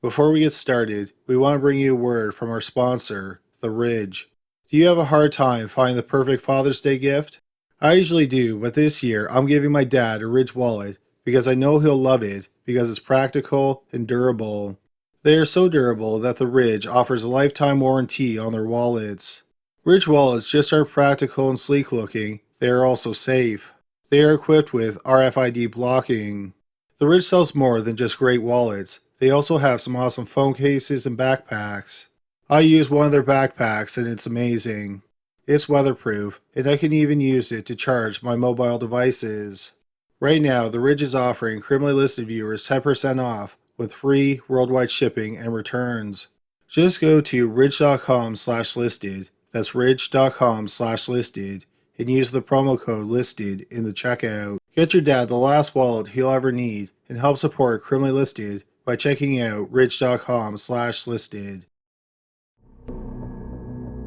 Before we get started, we want to bring you a word from our sponsor, The Ridge. Do you have a hard time finding the perfect Father's Day gift? I usually do, but this year I'm giving my dad a Ridge wallet because I know he'll love it because it's practical and durable. They are so durable that The Ridge offers a lifetime warranty on their wallets. Ridge wallets just aren't practical and sleek looking, they are also safe. They are equipped with RFID blocking. The Ridge sells more than just great wallets. They also have some awesome phone cases and backpacks. I use one of their backpacks and it's amazing. It's weatherproof, and I can even use it to charge my mobile devices. Right now, The Ridge is offering criminally listed viewers 10% off with free worldwide shipping and returns. Just go to ridge.com/listed, that's ridge.com/listed, and use the promo code listed in the checkout. Get your dad the last wallet he'll ever need and help support criminally listed by checking out ridge.com/listed.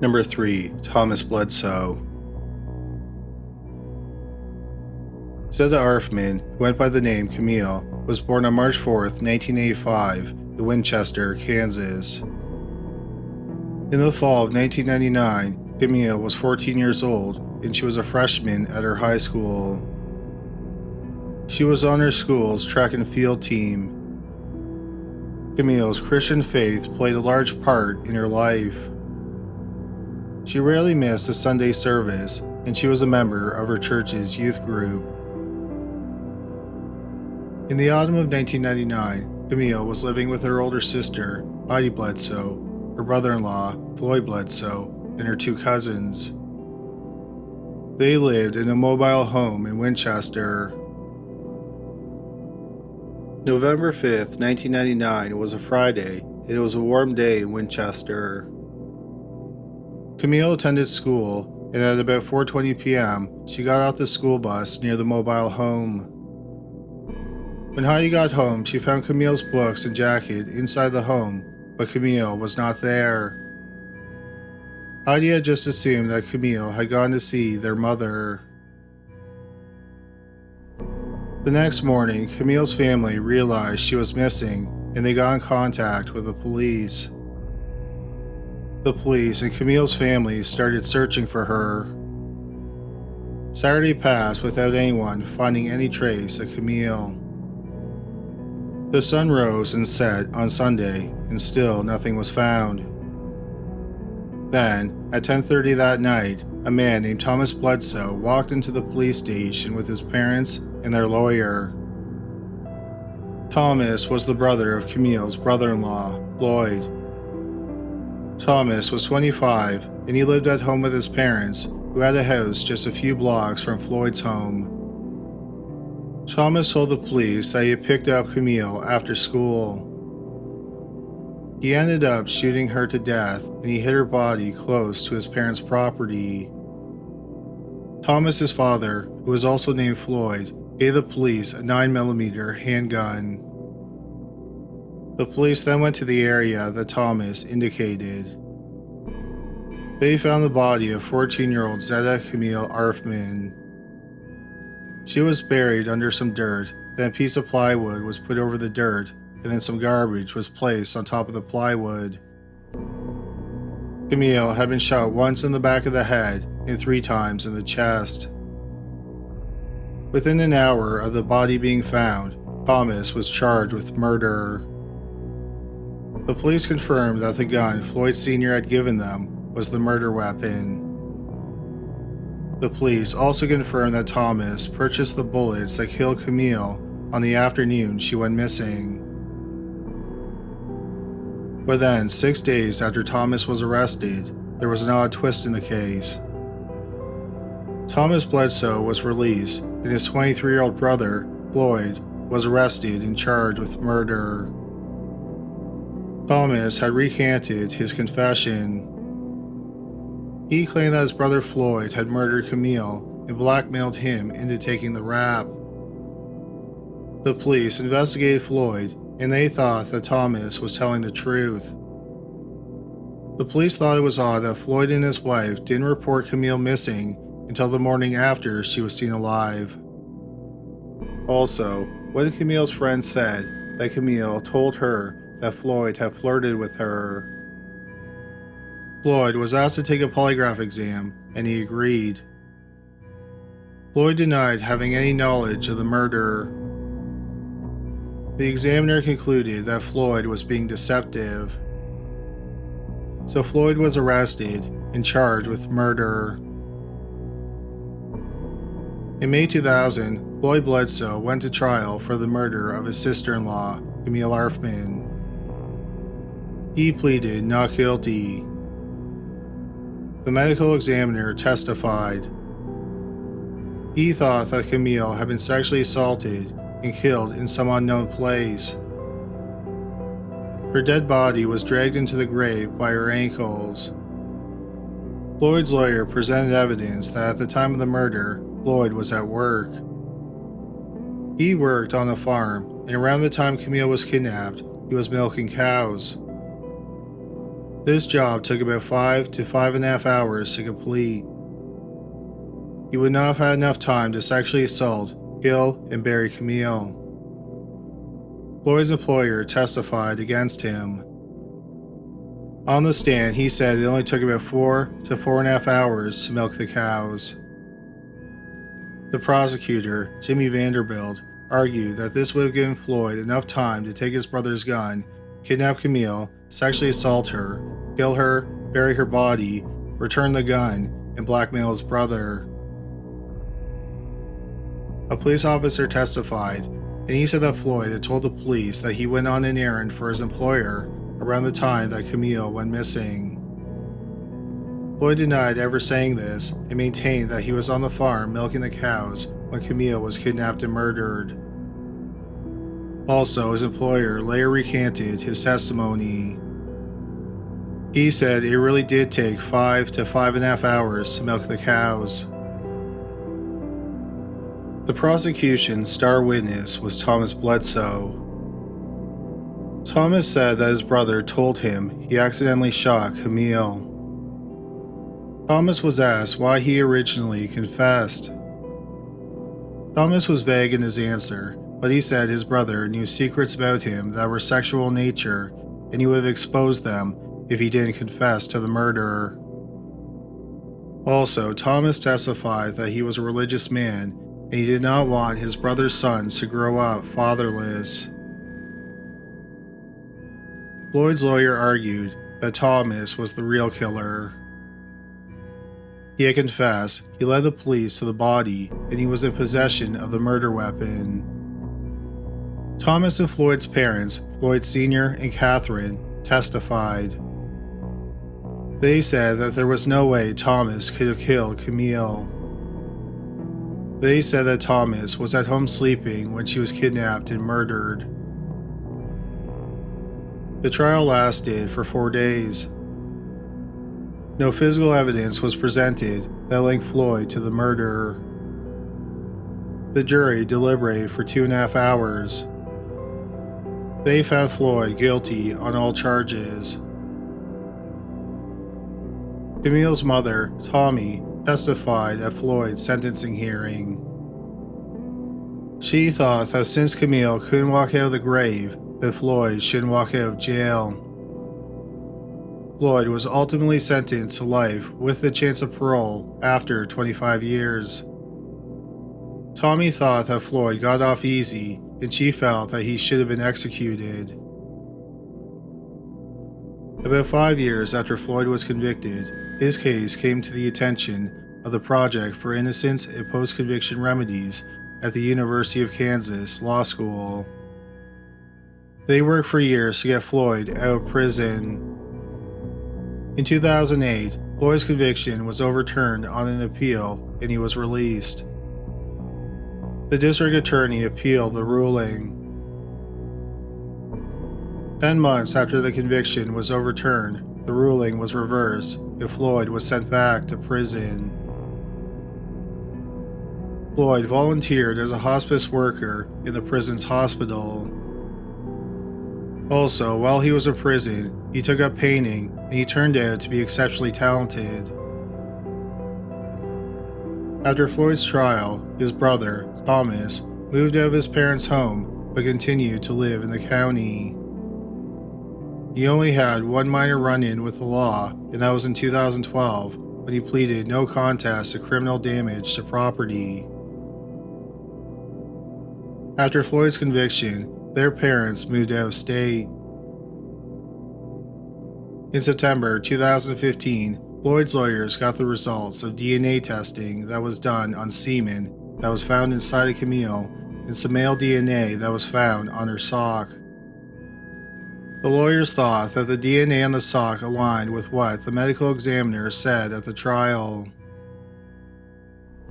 Number 3. Thomas Bledsoe. Zetta Arfman, who went by the name Camille, was born on March 4, 1985, in Winchester, Kansas. In the fall of 1999, Camille was 14 years old and she was a freshman at her high school. She was on her school's track and field team. Camille's Christian faith played a large part in her life. She rarely missed a Sunday service, and she was a member of her church's youth group. In the autumn of 1999, Camille was living with her older sister, Heidi Bledsoe, her brother-in-law, Floyd Bledsoe, and her 2 cousins. They lived in a mobile home in Winchester. November 5th, 1999 was a Friday, and it was a warm day in Winchester. Camille attended school, and at about 4:20 p.m., she got off the school bus near the mobile home. When Heidi got home, she found Camille's books and jacket inside the home, but Camille was not there. Heidi had just assumed that Camille had gone to see their mother. The next morning, Camille's family realized she was missing, and they got in contact with the police. The police and Camille's family started searching for her. Saturday passed without anyone finding any trace of Camille. The sun rose and set on Sunday, and still nothing was found. Then, at 10:30 that night, a man named Thomas Bledsoe walked into the police station with his parents and their lawyer. Thomas was the brother of Camille's brother-in-law, Floyd. Thomas was 25, and he lived at home with his parents, who had a house just a few blocks from Floyd's home. Thomas told the police that he had picked up Camille after school. He ended up shooting her to death, and he hid her body close to his parents' property. Thomas's father, who was also named Floyd, gave the police a 9mm handgun. The police then went to the area that Thomas indicated. They found the body of 14-year-old Zetta Camille Arfman. She was buried under some dirt, then a piece of plywood was put over the dirt, and then some garbage was placed on top of the plywood. Camille had been shot once in the back of the head and 3 times in the chest. Within an hour of the body being found, Thomas was charged with murder. The police confirmed that the gun Floyd Sr. had given them was the murder weapon. The police also confirmed that Thomas purchased the bullets that killed Camille on the afternoon she went missing. But then, 6 days after Thomas was arrested, there was an odd twist in the case. Thomas Bledsoe was released, and his 23-year-old brother, Floyd, was arrested and charged with murder. Thomas had recanted his confession. He claimed that his brother Floyd had murdered Camille and blackmailed him into taking the rap. The police investigated Floyd, and they thought that Thomas was telling the truth. The police thought it was odd that Floyd and his wife didn't report Camille missing until the morning after she was seen alive. Also, when Camille's friend said that Camille told her that Floyd had flirted with her. Floyd was asked to take a polygraph exam, and he agreed. Floyd denied having any knowledge of the murder. The examiner concluded that Floyd was being deceptive. So Floyd was arrested and charged with murder. In May 2000, Floyd Bledsoe went to trial for the murder of his sister-in-law, Camille Arfman. He pleaded not guilty. The medical examiner testified. He thought that Camille had been sexually assaulted and killed in some unknown place. Her dead body was dragged into the grave by her ankles. Floyd's lawyer presented evidence that at the time of the murder, Floyd was at work. He worked on a farm, and around the time Camille was kidnapped, he was milking cows. This job took about 5 to 5.5 hours to complete. He would not have had enough time to sexually assault, kill, and bury Camille. Floyd's employer testified against him. On the stand, he said it only took about 4 to 4.5 hours to milk the cows. The prosecutor, Jimmy Vanderbilt, argued that this would have given Floyd enough time to take his brother's gun, kidnap Camille, sexually assault her, kill her, bury her body, return the gun, and blackmail his brother. A police officer testified, and he said that Floyd had told the police that he went on an errand for his employer around the time that Camille went missing. Floyd denied ever saying this and maintained that he was on the farm milking the cows when Camille was kidnapped and murdered. Also, his employer later recanted his testimony. He said it really did take 5 to 5.5 hours to milk the cows. The prosecution's star witness was Thomas Bledsoe. Thomas said that his brother told him he accidentally shot Camille. Thomas was asked why he originally confessed. Thomas was vague in his answer, but he said his brother knew secrets about him that were sexual in nature, and he would have exposed them if he didn't confess to the murder. Also, Thomas testified that he was a religious man, and he did not want his brother's sons to grow up fatherless. Floyd's lawyer argued that Thomas was the real killer. He had confessed, he led the police to the body, and he was in possession of the murder weapon. Thomas and Floyd's parents, Floyd Sr. and Catherine, testified. They said that there was no way Thomas could have killed Camille. They said that Thomas was at home sleeping when she was kidnapped and murdered. The trial lasted for 4 days. No physical evidence was presented that linked Floyd to the murder. The jury deliberated for 2.5 hours. They found Floyd guilty on all charges. Camille's mother, Tommy, testified at Floyd's sentencing hearing. She thought that since Camille couldn't walk out of the grave, that Floyd shouldn't walk out of jail. Floyd was ultimately sentenced to life with the chance of parole after 25 years. Tommy thought that Floyd got off easy, and she felt that he should have been executed. About 5 years after Floyd was convicted, his case came to the attention of the Project for Innocence and Post-Conviction Remedies at the University of Kansas Law School. They worked for years to get Floyd out of prison. In 2008, Floyd's conviction was overturned on an appeal and he was released. The district attorney appealed the ruling. 10 months after the conviction was overturned, the ruling was reversed and Floyd was sent back to prison. Floyd volunteered as a hospice worker in the prison's hospital. Also, while he was in prison, he took up painting and he turned out to be exceptionally talented. After Floyd's trial, his brother, Thomas, moved out of his parents' home but continued to live in the county. He only had one minor run-in with the law, and that was in 2012, when he pleaded no contest to criminal damage to property. After Floyd's conviction, their parents moved out of state. In September 2015, Floyd's lawyers got the results of DNA testing that was done on semen that was found inside of Camille and some male DNA that was found on her sock. The lawyers thought that the DNA on the sock aligned with what the medical examiner said at the trial.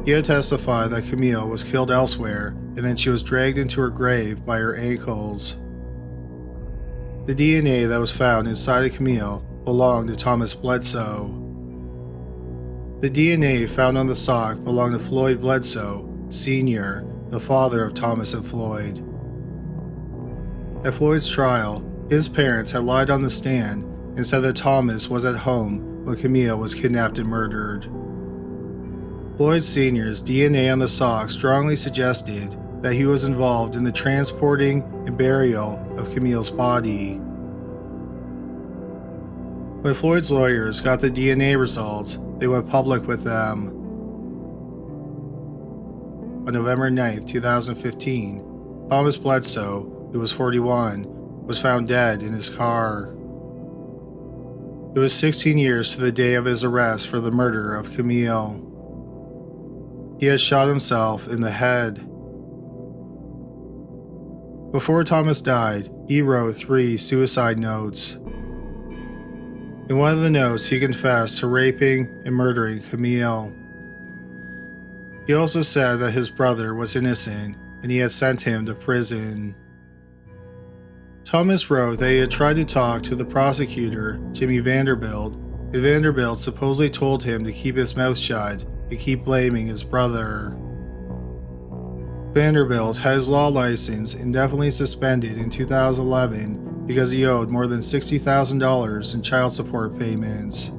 He had testified that Camille was killed elsewhere and then she was dragged into her grave by her ankles. The DNA that was found inside of Camille belonged to Thomas Bledsoe. The DNA found on the sock belonged to Floyd Bledsoe, Sr., the father of Thomas and Floyd. At Floyd's trial, his parents had lied on the stand and said that Thomas was at home when Camille was kidnapped and murdered. Floyd Sr.'s DNA on the sock strongly suggested that he was involved in the transporting and burial of Camille's body. When Floyd's lawyers got the DNA results, they went public with them. On November 9, 2015, Thomas Bledsoe, who was 41, was found dead in his car. It was 16 years to the day of his arrest for the murder of Camille. He had shot himself in the head. Before Thomas died, he wrote 3 suicide notes. In one of the notes, he confessed to raping and murdering Camille. He also said that his brother was innocent and he had sent him to prison. Thomas wrote that he had tried to talk to the prosecutor, Jimmy Vanderbilt, and Vanderbilt supposedly told him to keep his mouth shut and keep blaming his brother. Vanderbilt had his law license indefinitely suspended in 2011 because he owed more than $60,000 in child support payments.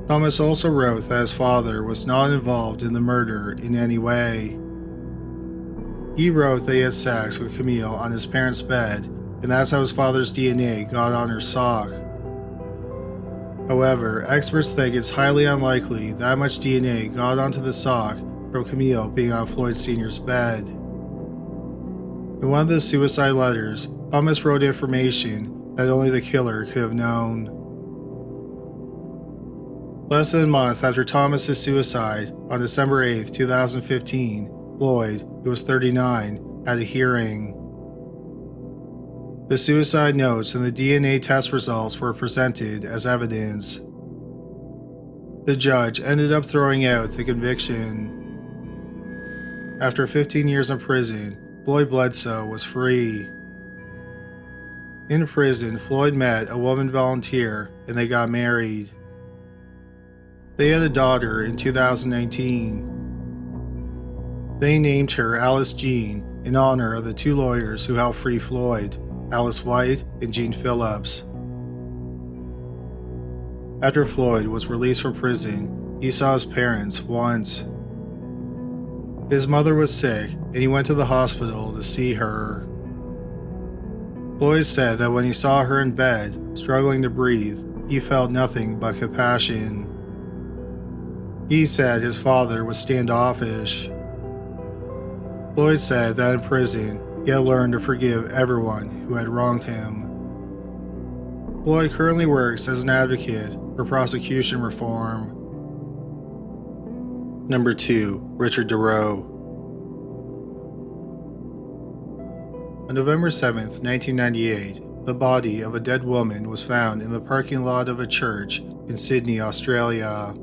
Thomas also wrote that his father was not involved in the murder in any way. He wrote that he had sex with Camille on his parents' bed, and that's how his father's DNA got on her sock. However, experts think it's highly unlikely that much DNA got onto the sock from Camille being on Floyd Sr.'s bed. In one of the suicide letters, Thomas wrote information that only the killer could have known. Less than a month after Thomas's suicide, on December 8, 2015, Floyd, who was 39, had a hearing. The suicide notes and the DNA test results were presented as evidence. The judge ended up throwing out the conviction. After 15 years in prison, Floyd Bledsoe was free. In prison, Floyd met a woman volunteer and they got married. They had a daughter in 2019. They named her Alice Jean in honor of the 2 lawyers who helped free Floyd, Alice White and Jean Phillips. After Floyd was released from prison, he saw his parents once. His mother was sick and he went to the hospital to see her. Floyd said that when he saw her in bed, struggling to breathe, he felt nothing but compassion. He said his father was standoffish. Floyd said that in prison, he had learned to forgive everyone who had wronged him. Floyd currently works as an advocate for prosecution reform. Number 2. Richard Dorrough. On November 7, 1998, the body of a dead woman was found in the parking lot of a church in Sydney, Australia.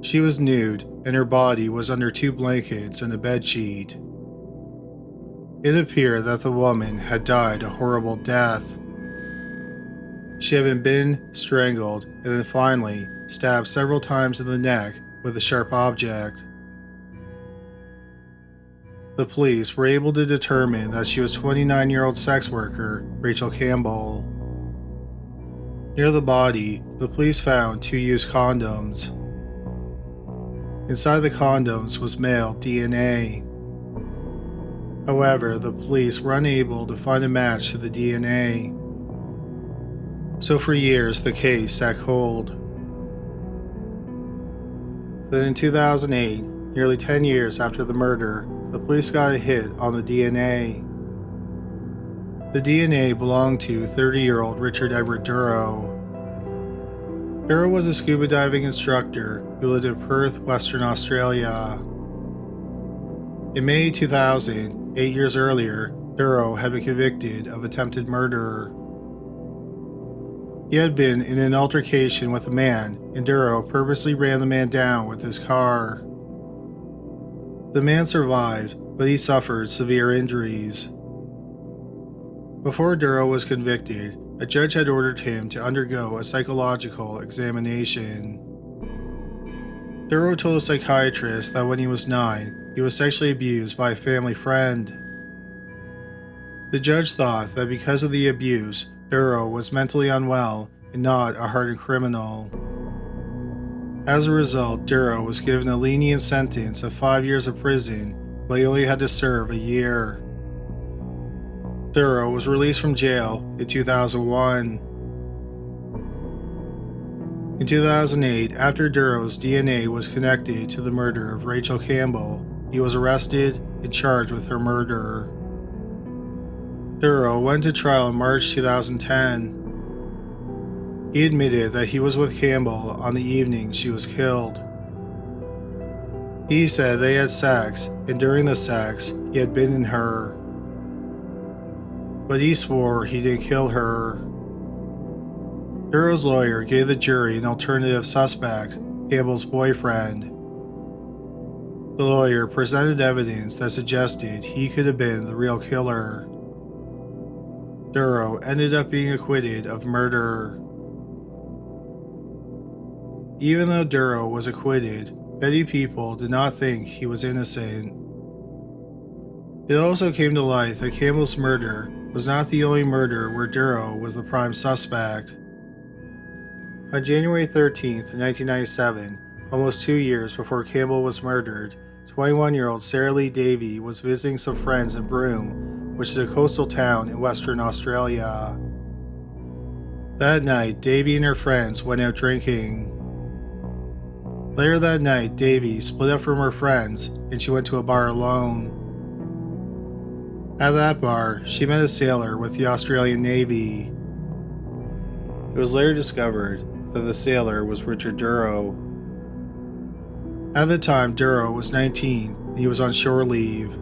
She was nude and her body was under 2 blankets and a bedsheet. It appeared that the woman had died a horrible death. She had been bitten, strangled, and then finally stabbed several times in the neck with a sharp object. The police were able to determine that she was 29-year-old sex worker Rachel Campbell. Near the body, the police found 2 used condoms. Inside the condoms was male DNA. However, the police were unable to find a match to the DNA. So for years, the case sat cold. Then in 2008, nearly 10 years after the murder, the police got a hit on the DNA. The DNA belonged to 30-year-old Richard Edward Dorrough. Dorrough was a scuba diving instructor who lived in Perth, Western Australia. In May 2000, 8 years earlier, Dorrough had been convicted of attempted murder. He had been in an altercation with a man, and Dorrough purposely ran the man down with his car. The man survived, but he suffered severe injuries. Before Dorrough was convicted, a judge had ordered him to undergo a psychological examination. Dorrough told a psychiatrist that when he was 9, he was sexually abused by a family friend. The judge thought that because of the abuse, Dorrough was mentally unwell and not a hardened criminal. As a result, Dorrough was given a lenient sentence of 5 years of prison, but he only had to serve a year. Dorrough was released from jail in 2001. In 2008, after Dorrough's DNA was connected to the murder of Rachel Campbell, he was arrested and charged with her murder. Dorrough went to trial in March 2010. He admitted that he was with Campbell on the evening she was killed. He said they had sex, and during the sex, he had been in her. But he swore he didn't kill her. Dorrough's lawyer gave the jury an alternative suspect, Campbell's boyfriend. The lawyer presented evidence that suggested he could have been the real killer. Dorrough ended up being acquitted of murder. Even though Dorrough was acquitted, many people did not think he was innocent. It also came to light that Campbell's murder was not the only murder where Dorrough was the prime suspect. On January 13, 1997, almost 2 years before Campbell was murdered, 21-year-old Sarah Lee Davey was visiting some friends in Broome, which is a coastal town in Western Australia. That night, Davey and her friends went out drinking. Later that night, Davey split up from her friends and she went to a bar alone. At that bar, she met a sailor with the Australian Navy. It was later discovered that the sailor was Richard Dorrough. At the time, Dorrough was 19 and he was on shore leave.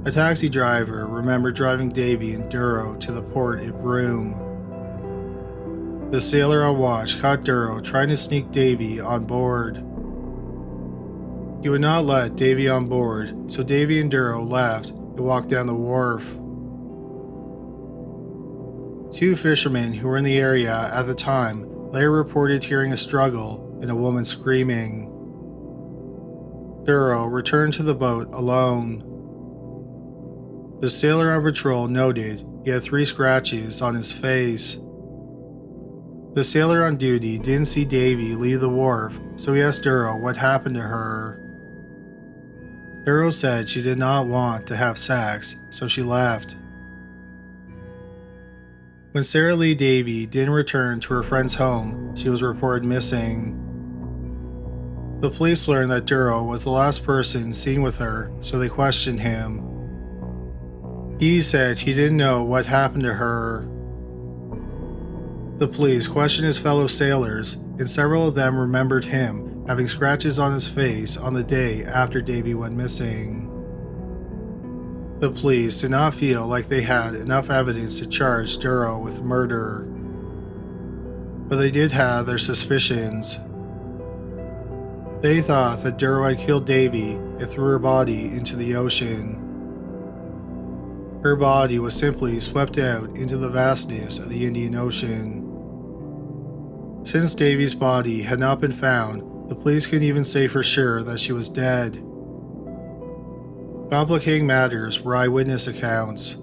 A taxi driver remembered driving Davey and Dorrough to the port at Broome. The sailor on watch caught Dorrough trying to sneak Davey on board. He would not let Davey on board, so Davey and Dorrough left and walked down the wharf. Two fishermen who were in the area at the time later reported hearing a struggle and a woman screaming. Dorrough returned to the boat alone. The sailor on patrol noted he had 3 scratches on his face. The sailor on duty didn't see Davey leave the wharf, so he asked Dorrough what happened to her. Dorrough said she did not want to have sex, so she left. When Sarah Lee Davey didn't return to her friend's home, she was reported missing. The police learned that Dorrough was the last person seen with her, so they questioned him. He said he didn't know what happened to her. The police questioned his fellow sailors, and several of them remembered him having scratches on his face on the day after Davey went missing. The police did not feel like they had enough evidence to charge Dorrough with murder, but they did have their suspicions. They thought that Dorrough had killed Davey and threw her body into the ocean. Her body was simply swept out into the vastness of the Indian Ocean. Since Davey's body had not been found, the police couldn't even say for sure that she was dead. Complicating matters were eyewitness accounts.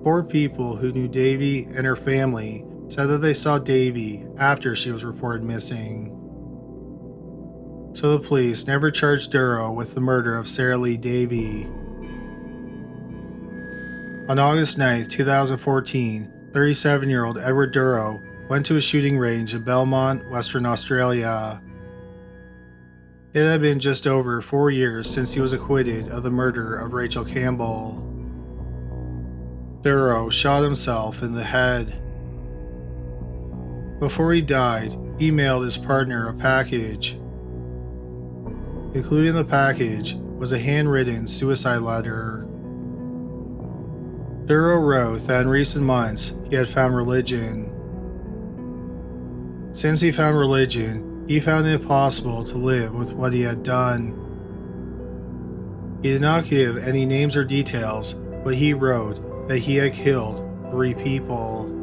4 people who knew Davey and her family said that they saw Davey after she was reported missing. so the police never charged Dorrough with the murder of Sarah Lee Davy. On August 9, 2014, 37-year-old Edward Dorrough went to a shooting range in Belmont, Western Australia. It had been just over 4 years since he was acquitted of the murder of Rachel Campbell. Dorrough shot himself in the head. Before he died, he mailed his partner a package. Included in the package was a handwritten suicide letter. Dorrough wrote that in recent months he had found religion. Since he found religion, he found it impossible to live with what he had done. He did not give any names or details, but he wrote that he had killed 3 people.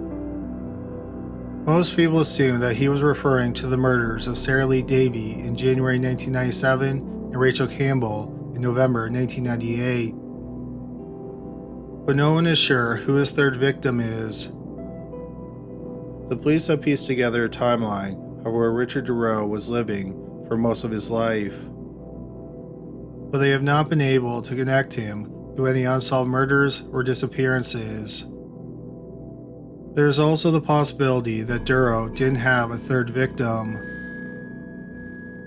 Most people assume that he was referring to the murders of Sarah Lee Davy in January 1997 and Rachel Campbell in November 1998. But no one is sure who his third victim is. The police have pieced together a timeline of where Richard Dorrough was living for most of his life, but they have not been able to connect him to any unsolved murders or disappearances. There is also the possibility that Dorrough didn't have a third victim.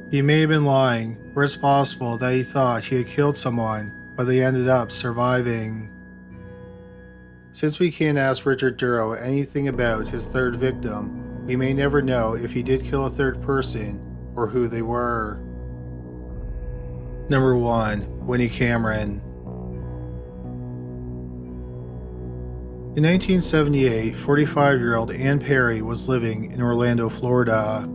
He may have been lying, or it's possible that he thought he had killed someone, but they ended up surviving. Since we can't ask Richard Dorrough anything about his third victim, we may never know if he did kill a third person or who they were. Number 1. Winnie Cameron. In 1978, 45-year-old Ann Perry was living in Orlando, Florida.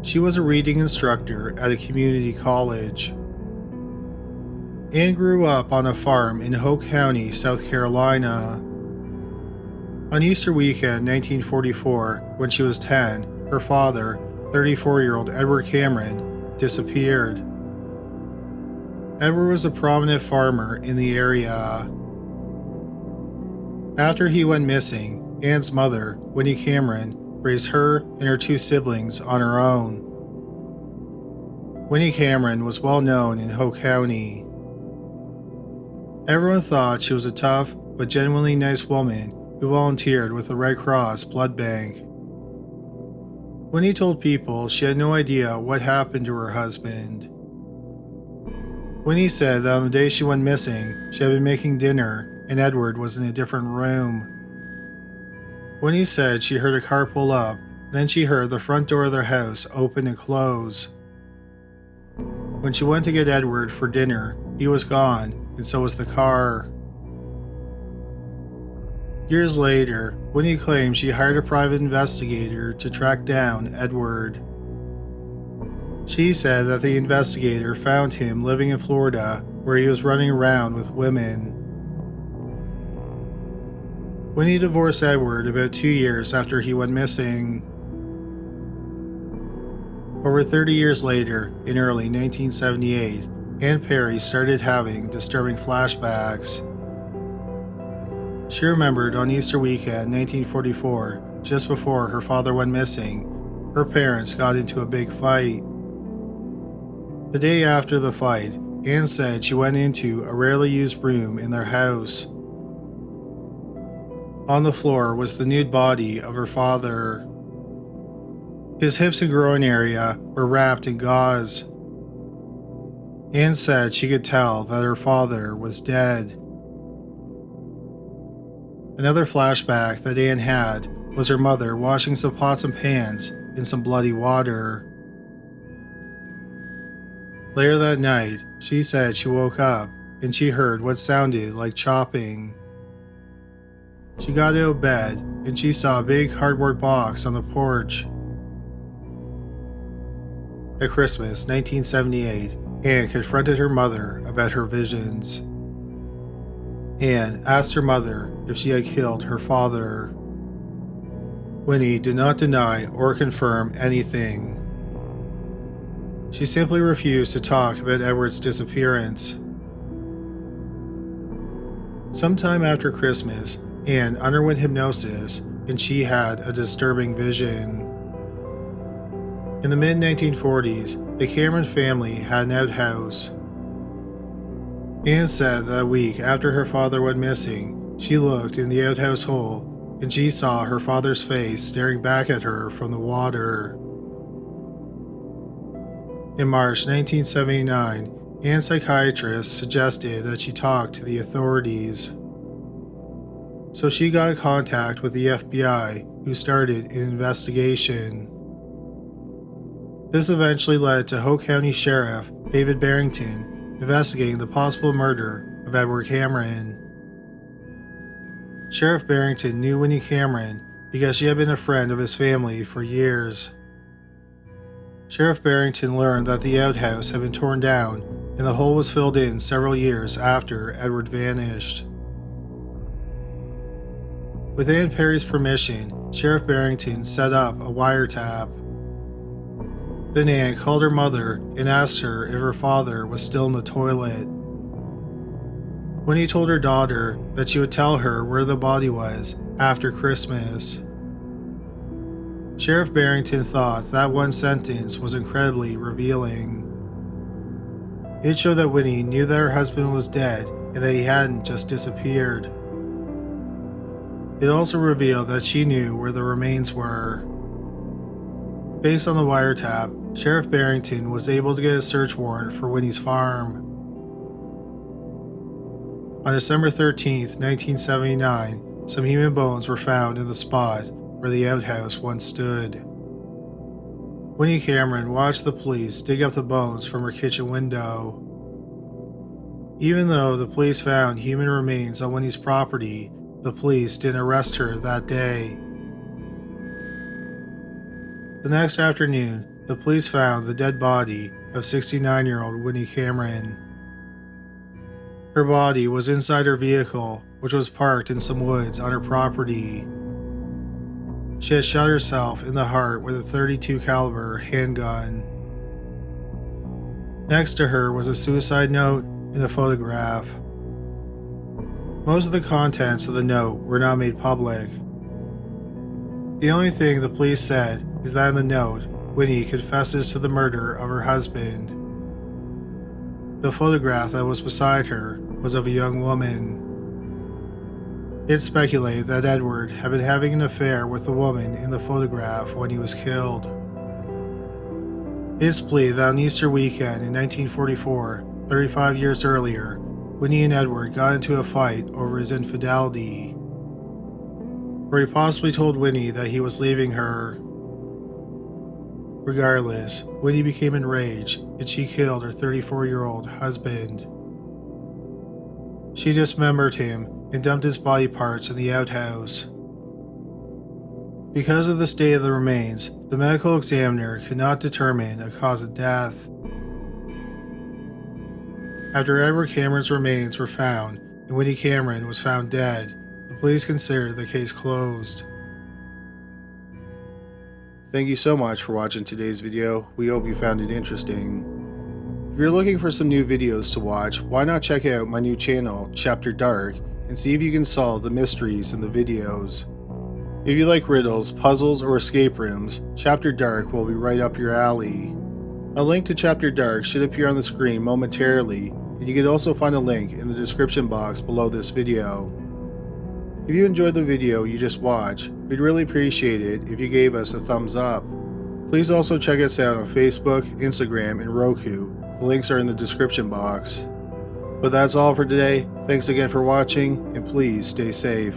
She was a reading instructor at a community college. Ann grew up on a farm in Hoke County, South Carolina. On Easter weekend 1944, when she was 10, her father, 34-year-old Edward Cameron, disappeared. Edward was a prominent farmer in the area. After he went missing, Ann's mother, Winnie Cameron, raised her and her 2 siblings on her own. Winnie Cameron was well known in Hoke County. Everyone thought she was a tough but genuinely nice woman who volunteered with the Red Cross blood bank. Winnie told people she had no idea what happened to her husband. Winnie said that on the day she went missing, she had been making dinner and Edward was in a different room. Winnie said she heard a car pull up, then she heard the front door of their house open and close. When she went to get Edward for dinner, he was gone, and so was the car. Years later, Winnie claimed she hired a private investigator to track down Edward. She said that the investigator found him living in Florida, where he was running around with women. Winnie divorced Edward about 2 years after he went missing. Over 30 years later, in early 1978, Ann Perry started having disturbing flashbacks. She remembered on Easter weekend 1944, just before her father went missing, her parents got into a big fight. The day after the fight, Ann said she went into a rarely used room in their house. On the floor was the nude body of her father. His hips and groin area were wrapped in gauze. Ann said she could tell that her father was dead. Another flashback that Ann had was her mother washing some pots and pans in some bloody water. Later that night, she said she woke up and she heard what sounded like chopping. She got out of bed and she saw a big cardboard box on the porch. At Christmas 1978, Ann confronted her mother about her visions. Ann asked her mother if she had killed her father. Winnie did not deny or confirm anything. She simply refused to talk about Edward's disappearance. Sometime after Christmas, Ann underwent hypnosis and she had a disturbing vision. In the mid-1940s, the Cameron family had an outhouse. Anne said that a week after her father went missing, she looked in the outhouse hole and she saw her father's face staring back at her from the water. In March 1979, Anne's psychiatrist suggested that she talk to the authorities. So she got in contact with the FBI, who started an investigation. This eventually led to Hope County Sheriff David Barrington investigating the possible murder of Edward Cameron. Sheriff Barrington knew Winnie Cameron because she had been a friend of his family for years. Sheriff Barrington learned that the outhouse had been torn down and the hole was filled in several years after Edward vanished. With Anne Perry's permission, Sheriff Barrington set up a wiretap. Then Anne called her mother and asked her if her father was still in the toilet. Winnie told her daughter that she would tell her where the body was after Christmas. Sheriff Barrington thought that one sentence was incredibly revealing. It showed that Winnie knew that her husband was dead and that he hadn't just disappeared. It also revealed that she knew where the remains were. Based on the wiretap, Sheriff Barrington was able to get a search warrant for Winnie's farm. On December 13, 1979, some human bones were found in the spot where the outhouse once stood. Winnie Cameron watched the police dig up the bones from her kitchen window. Even though the police found human remains on Winnie's property, the police didn't arrest her that day. The next afternoon, the police found the dead body of 69-year-old Winnie Cameron. Her body was inside her vehicle, which was parked in some woods on her property. She had shot herself in the heart with a .32 caliber handgun. Next to her was a suicide note and a photograph. Most of the contents of the note were not made public. The only thing the police said is that in the note, Winnie confesses to the murder of her husband. The photograph that was beside her was of a young woman. It's speculated that Edward had been having an affair with the woman in the photograph when he was killed. It's believed that on Easter weekend in 1944, 35 years earlier, Winnie and Edward got into a fight over his infidelity, where he possibly told Winnie that he was leaving her. Regardless, Winnie became enraged and she killed her 34-year-old husband. She dismembered him and dumped his body parts in the outhouse. Because of the state of the remains, the medical examiner could not determine a cause of death. After Edward Cameron's remains were found and Winnie Cameron was found dead, the police considered the case closed. Thank you so much for watching today's video. We hope you found it interesting. If you're looking for some new videos to watch, why not check out my new channel, Chapter Dark, and see if you can solve the mysteries in the videos. If you like riddles, puzzles, or escape rooms, Chapter Dark will be right up your alley. A link to Chapter Dark should appear on the screen momentarily, and you can also find a link in the description box below this video. If you enjoyed the video you just watched, we'd really appreciate it if you gave us a thumbs up. Please also check us out on Facebook, Instagram, and Roku. The links are in the description box. But that's all for today. Thanks again for watching, and please stay safe.